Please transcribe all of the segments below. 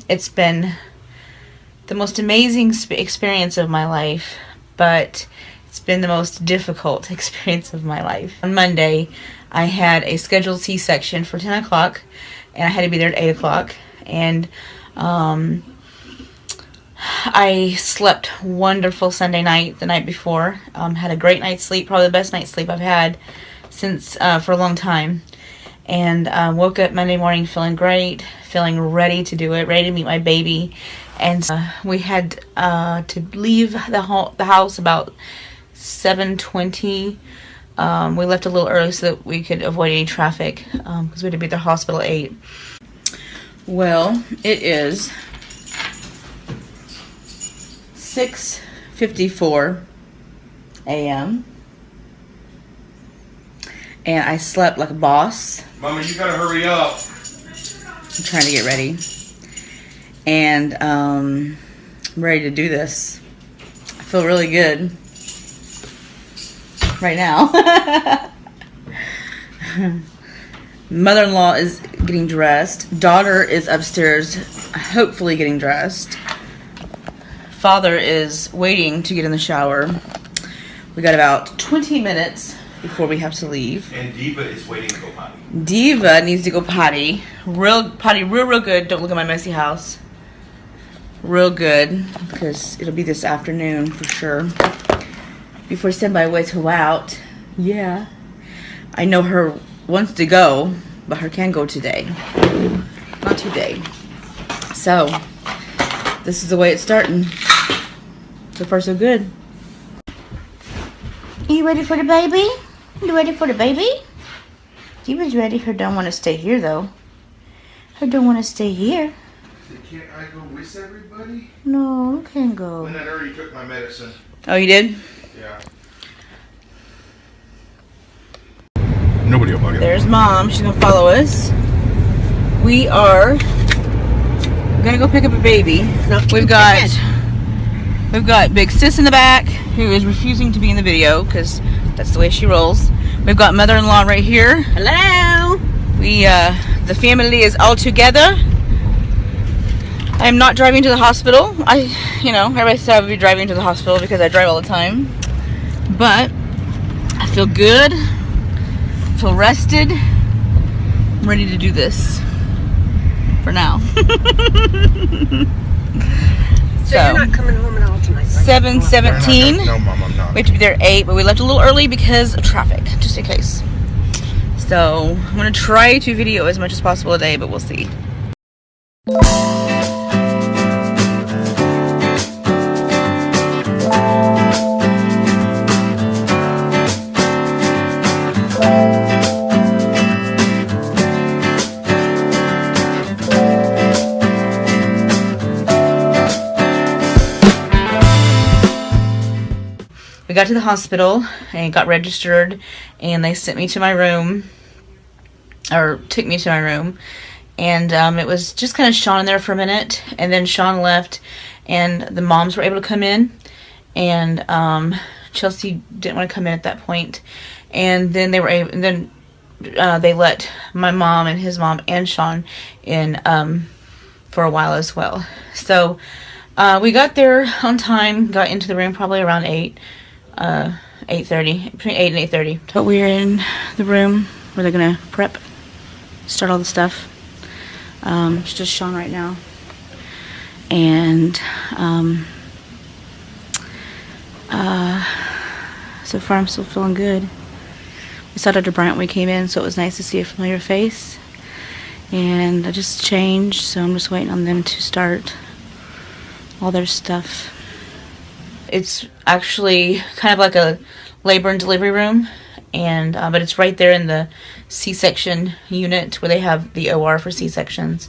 It's been the most amazing experience of my life, but it's been the most difficult experience of my life. On Monday, I had a scheduled C-section for 10 o'clock, and I had to be there at 8 o'clock, and I slept wonderful Sunday night, the night before. Had a great night's sleep, probably the best night's sleep I've had since for a long time. And woke up Monday morning feeling great, feeling ready to do it, ready to meet my baby. And we had to leave the house about 7:20. We left a little early so that we could avoid any traffic because we had to be at the hospital at 8. Well, it is 6:54 a.m. and I slept like a boss. Mama, you gotta hurry up. I'm trying to get ready, and I'm ready to do this. I feel really good right now. Mother-in-law is getting dressed. Daughter is upstairs, hopefully getting dressed. Father is waiting to get in the shower. We got about 20 minutes before we have to leave. And Diva is waiting to go potty. Diva needs to go potty. Real good. Don't look at my messy house. Real good, because it'll be this afternoon for sure. Before I send my way to out. Yeah. I know her wants to go, but her can go today. Not today. So, this is the way it's starting. So far, so good. Are you ready for the baby? You ready for the baby? Diva's ready. Her don't want to stay here, though. Her don't want to stay here. Can't I go with everybody? No, you can't go. When I already took my medicine. Oh, you did? Yeah. Nobody will bug it. There's Mom. She's going to follow us. We are going to go pick up a baby. No, We've got Big Sis in the back, who is refusing to be in the video because that's the way she rolls. We've got Mother-in-law right here. Hello. The family is all together. I'm not driving to the hospital. Everybody said I would be driving to the hospital because I drive all the time. But I feel good. I feel rested. I'm ready to do this for now. So you're not coming home at all tonight, right? 7:17. No, Mom, I'm not. We have to be there at 8, but we left a little early because of traffic, just in case. So I'm gonna try to video as much as possible today, but we'll see. We got to the hospital and got registered, and they sent me to my room, or took me to my room, and it was just kind of Sean in there for a minute, and then Sean left, and the moms were able to come in, and Chelsea didn't want to come in at that point, and then they were able, and then they let my mom and his mom and Sean in for a while as well. So we got there on time, got into the room probably around 8:30, between 8 and 8:30. But we're in the room where they're gonna prep, start all the stuff. It's just Sean right now, and so far I'm still feeling good. We saw Dr. Bryant when we came in, so it was nice to see a familiar face. And I just changed, so I'm just waiting on them to start all their stuff. It's actually kind of like a labor and delivery room, and but it's right there in the C-section unit where they have the OR for C-sections,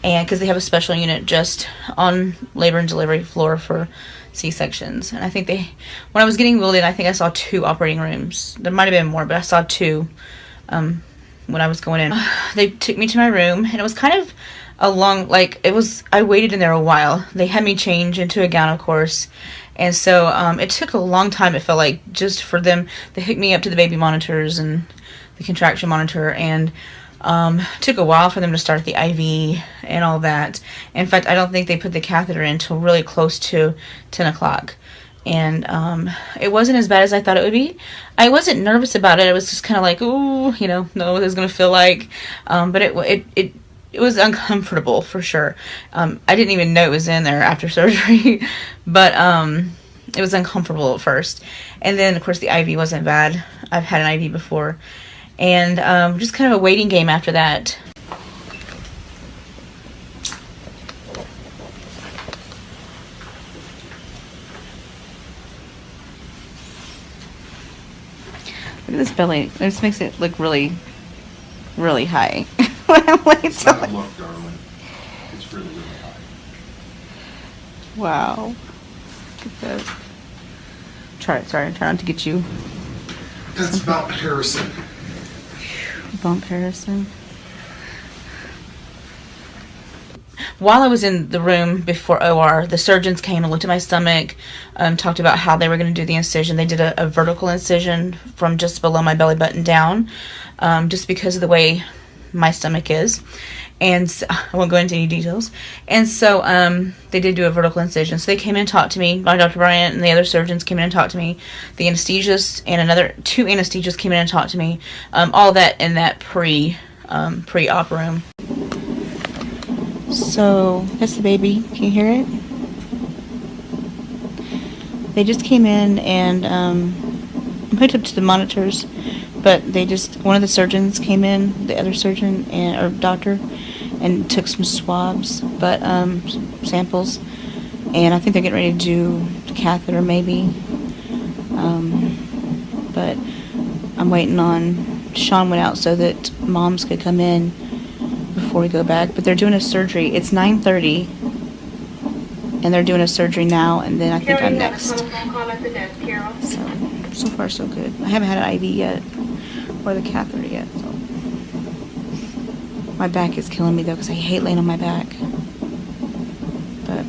and because they have a special unit just on labor and delivery floor for C-sections. And I think when I was getting wheeled in, I think I saw 2 operating rooms. There might have been more, but I saw 2 when I was going in. They took me to my room, and it was kind of a long, I waited in there a while. They had me change into a gown, of course. And so it took a long time, it felt like, just for them. They hooked me up to the baby monitors and the contraction monitor, and Took a while for them to start the IV and all that. In fact, I don't think they put the catheter in until really close to 10 o'clock. And it wasn't as bad as I thought it would be. I wasn't nervous about it. It was just kind of like, ooh, you know what it's going to feel like. But it was uncomfortable for sure. I didn't even know it was in there after surgery. But it was uncomfortable at first. And then, of course, the IV wasn't bad. I've had an IV before. And just kind of a waiting game after that. Look at this belly. This makes it look really, really high. It's not a look, darling. It's really, really high. Wow. Look at that. Sorry, try not to get you. That's about Harrison. Bump Harrison. While I was in the room before OR, the surgeons came and looked at my stomach, talked about how they were going to do the incision. They did a vertical incision from just below my belly button down, just because of the way my stomach is. And so, I won't go into any details. And so they did do a vertical incision. So they came in and talked to me. My Dr. Bryant and the other surgeons came in and talked to me. The anesthesiast and two anesthesists came in and talked to me. All that in that pre-op room. So that's the baby. Can you hear it? They just came in and hooked up to the monitors, but one of the surgeons came in, the other surgeon or doctor, and took some swabs, but samples, and I think they're getting ready to do the catheter maybe. But I'm waiting on Sean went out so that moms could come in before we go back, but they're doing a surgery. It's 9:30, and they're doing a surgery now, and then I think I'm next. So far so good. I haven't had an IV yet, or the catheter yet, so. My back is killing me though, because I hate laying on my back. But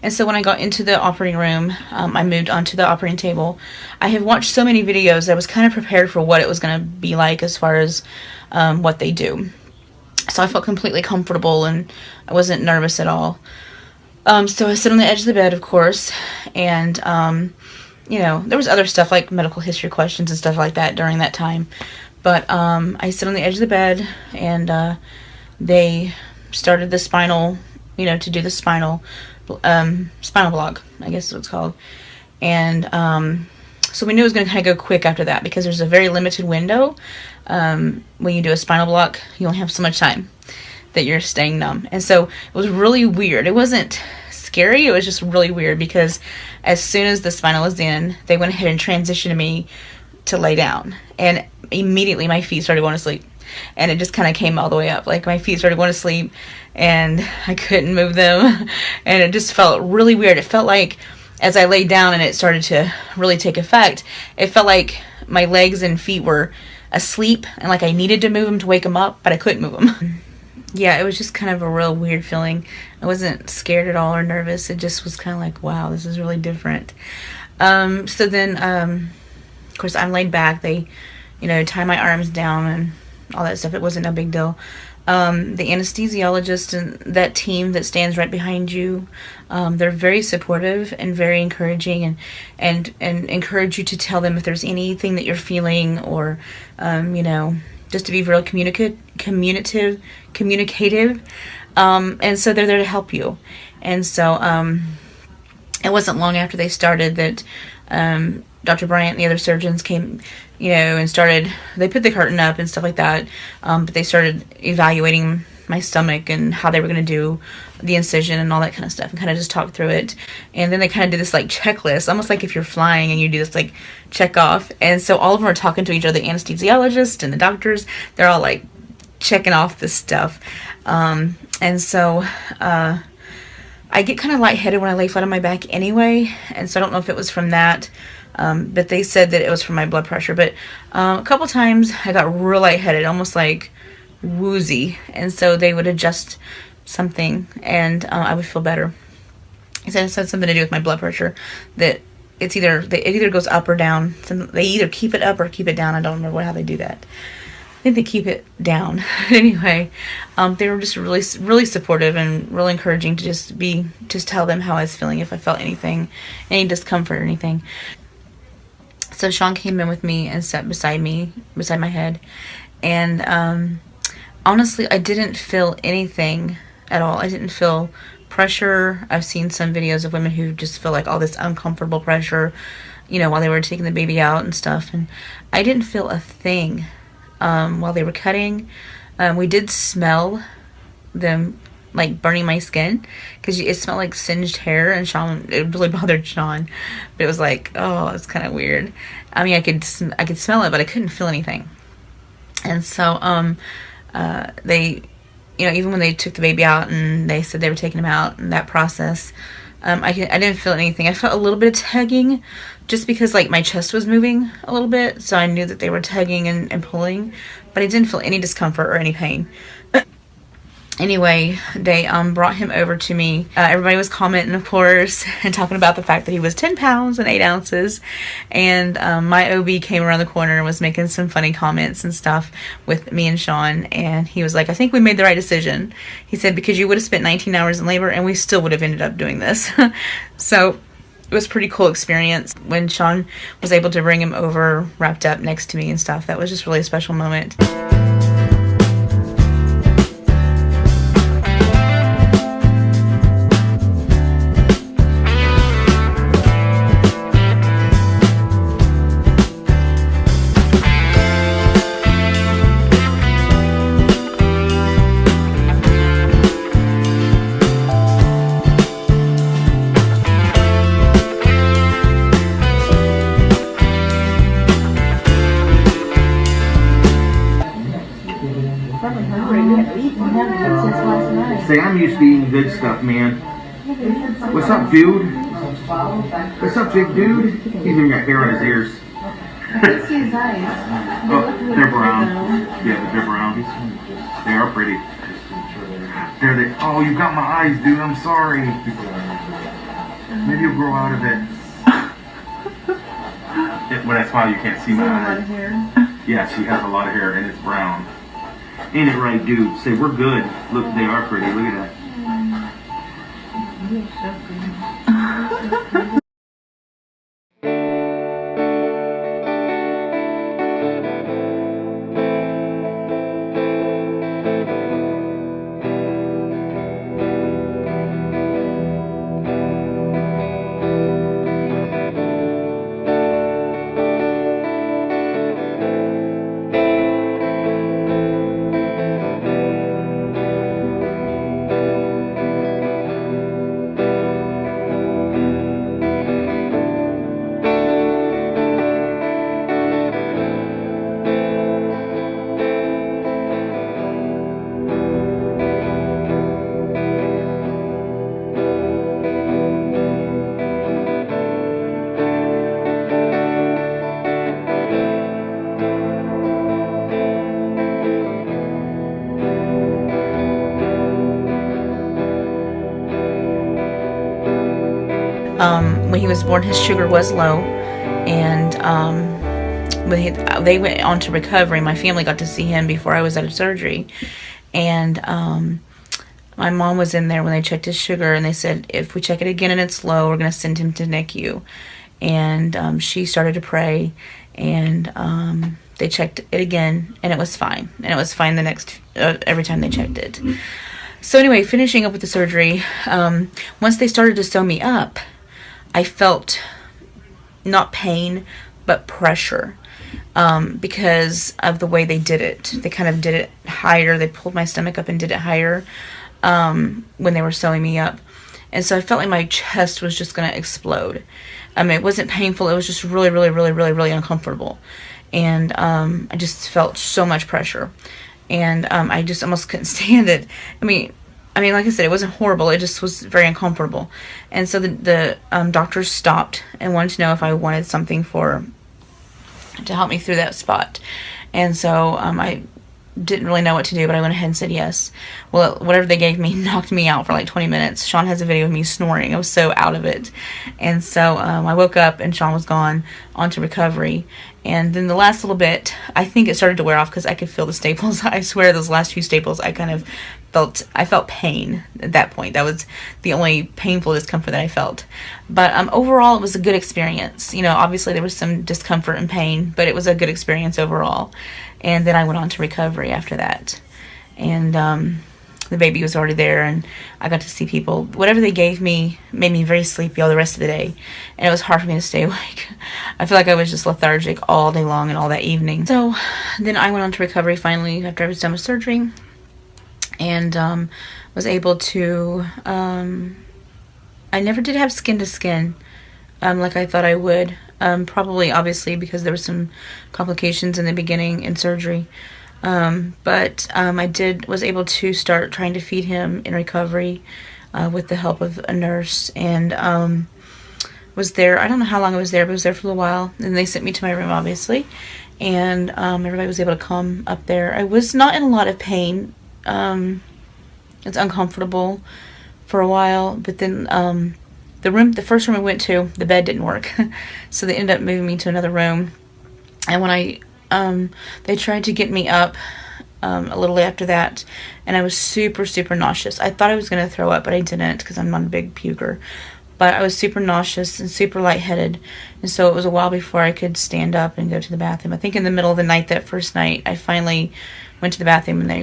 and so when I got into the operating room, I moved onto the operating table. I have watched so many videos, I was kind of prepared for what it was going to be like as far as what they do. So I felt completely comfortable and I wasn't nervous at all. So I sit on the edge of the bed, of course, and, you know, there was other stuff like medical history questions and stuff like that during that time. But I sit on the edge of the bed, and they started the spinal, you know, to do the spinal block, I guess is what it's called. And so we knew it was going to kind of go quick after that, because there's a very limited window. When you do a spinal block, you only have so much time that you're staying numb. And so it was really weird. It wasn't scary, it was just really weird, because as soon as the spinal was in, they went ahead and transitioned me to lay down, and immediately my feet started going to sleep, and it just kind of came all the way up. Like, my feet started going to sleep and I couldn't move them, and it just felt really weird. It felt like as I laid down and it started to really take effect, it felt like my legs and feet were asleep, and like I needed to move them to wake them up, but I couldn't move them. Yeah, it was just kind of a real weird feeling. I wasn't scared at all or nervous. It just was kind of like, wow, this is really different. So then, of course, I'm laid back. They, you know, tie my arms down and all that stuff. It wasn't no big deal. The anesthesiologist and that team that stands right behind you, they're very supportive and very encouraging, and encourage you to tell them if there's anything that you're feeling, or, you know, just to be real communicative. And so they're there to help you. And so it wasn't long after they started that Dr. Bryant and the other surgeons came, you know, and they put the curtain up and stuff like that, but they started evaluating my stomach and how they were going to do the incision and all that kind of stuff, and kind of just talk through it. And then they kind of did this like checklist, almost like if you're flying and you do this like check off. And so all of them are talking to each other, the anesthesiologist and the doctors, they're all like checking off this stuff. And so I get kind of lightheaded when I lay flat on my back anyway, and so I don't know if it was from that, but they said that it was from my blood pressure. But a couple times I got real lightheaded, almost like woozy, and so they would adjust something, and I would feel better. He said it had something to do with my blood pressure, that it either goes up or down. They either keep it up or keep it down. I don't remember how they do that. I think they keep it down. Anyway, they were just really, really supportive and really encouraging to just tell them how I was feeling if I felt anything, any discomfort or anything. So Sean came in with me and sat beside my head. And honestly, I didn't feel anything at all. I didn't feel pressure. I've seen some videos of women who just feel like all this uncomfortable pressure, you know, while they were taking the baby out and stuff. And I didn't feel a thing while they were cutting. We did smell them like burning my skin, because it smelled like singed hair, and it really bothered Sean. But it was like, oh, it's kind of weird. I mean, I could smell it, but I couldn't feel anything. And so they, you know, even when they took the baby out and they said they were taking him out, and that process, I didn't feel anything. I felt a little bit of tugging, just because like my chest was moving a little bit, so I knew that they were tugging and pulling, but I didn't feel any discomfort or any pain. Anyway, they brought him over to me. Everybody was commenting, of course, and talking about the fact that he was 10 pounds and 8 ounces. And my OB came around the corner and was making some funny comments and stuff with me and Sean. And he was like, I think we made the right decision. He said, because you would have spent 19 hours in labor and we still would have ended up doing this. So it was a pretty cool experience when Sean was able to bring him over, wrapped up next to me and stuff. That was just really a special moment. Say, I'm used to eating good stuff, man. What's up, dude? What's up, big dude? He's even got hair on his ears. Oh, they're brown. Yeah, but they're brown. They are pretty. Oh, you got my eyes, dude. I'm sorry. Maybe you'll grow out of it. When I smile, you can't see my eyes. Yeah, she has a lot of hair, and it's brown. Ain't it right, dude? Say, we're good. Look, they are pretty. Look at that. When he was born, his sugar was low, and when they went on to recovery, my family got to see him before I was out of surgery, and my mom was in there when they checked his sugar, and they said, if we check it again and it's low, we're going to send him to NICU. And she started to pray, and they checked it again, and it was fine. And it was fine the next every time they checked it. So anyway, finishing up with the surgery, once they started to sew me up, I felt not pain, but pressure, because of the way they did it. They kind of did it higher. They pulled my stomach up and did it higher when they were sewing me up. And so I felt like my chest was just going to explode. I mean, it wasn't painful. It was just really, really, really, really, really uncomfortable. And I just felt so much pressure. And I just almost couldn't stand it. I mean, like I said, it wasn't horrible. It just was very uncomfortable. And so the doctors stopped and wanted to know if I wanted something to help me through that spot. And so I didn't really know what to do, but I went ahead and said yes. Well, whatever they gave me knocked me out for like 20 minutes. Sean has a video of me snoring. I was so out of it. And so I woke up and Sean was gone onto recovery. And then the last little bit, I think it started to wear off because I could feel the staples. I swear those last few staples, I felt pain at that point. That was the only painful discomfort that I felt. But overall, it was a good experience. You know, obviously there was some discomfort and pain, but it was a good experience overall. And then I went on to recovery after that. And the baby was already there, and I got to see people. Whatever they gave me made me very sleepy all the rest of the day. And it was hard for me to stay awake. I feel like I was just lethargic all day long and all that evening. So then I went on to recovery finally after I was done with surgery. And was able to, I never did have skin to skin like I thought I would. Probably, obviously, because there were some complications in the beginning in surgery. But I was able to start trying to feed him in recovery with the help of a nurse. And was there, I don't know how long I was there, but I was there for a little while. And they sent me to my room, obviously. And everybody was able to come up there. I was not in a lot of pain. It's uncomfortable for a while, but then the first room I went to, the bed didn't work, so they ended up moving me to another room. And when they tried to get me up a little after that, and I was super, super nauseous. I thought I was going to throw up, but I didn't because I'm not a big puker. But I was super nauseous and super lightheaded, and so it was a while before I could stand up and go to the bathroom. I think in the middle of the night, that first night, I finally went to the bathroom, and they,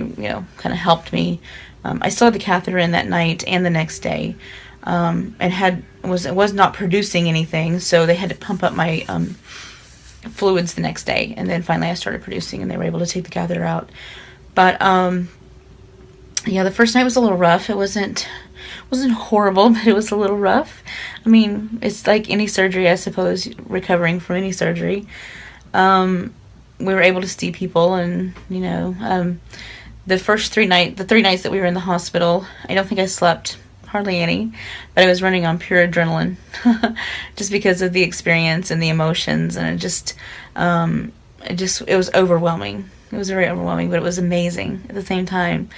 kind of helped me. I still had the catheter in that night and the next day, and it was not producing anything, so they had to pump up my fluids the next day, and then finally I started producing, and they were able to take the catheter out. But yeah, the first night was a little rough. It wasn't horrible, but it was a little rough. I mean, it's like any surgery, I suppose, recovering from any surgery. We were able to see people, and the three nights that we were in the hospital, I don't think I slept hardly any, but I was running on pure adrenaline just because of the experience and the emotions, and it was overwhelming. It was very overwhelming, but it was amazing at the same time.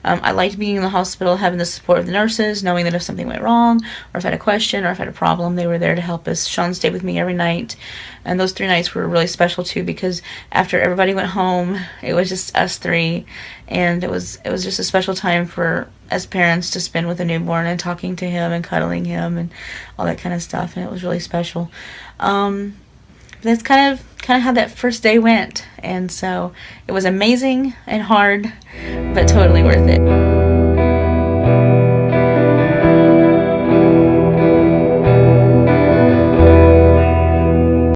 I liked being in the hospital, having the support of the nurses, knowing that if something went wrong, or if I had a question, or if I had a problem, they were there to help us. Sean stayed with me every night, and those 3 nights were really special too, because after everybody went home, it was just us 3, and it was just a special time for as parents to spend with a newborn and talking to him and cuddling him and all that kind of stuff, and it was really special. That's kind of how that first day went, and so it was amazing and hard, but totally worth it.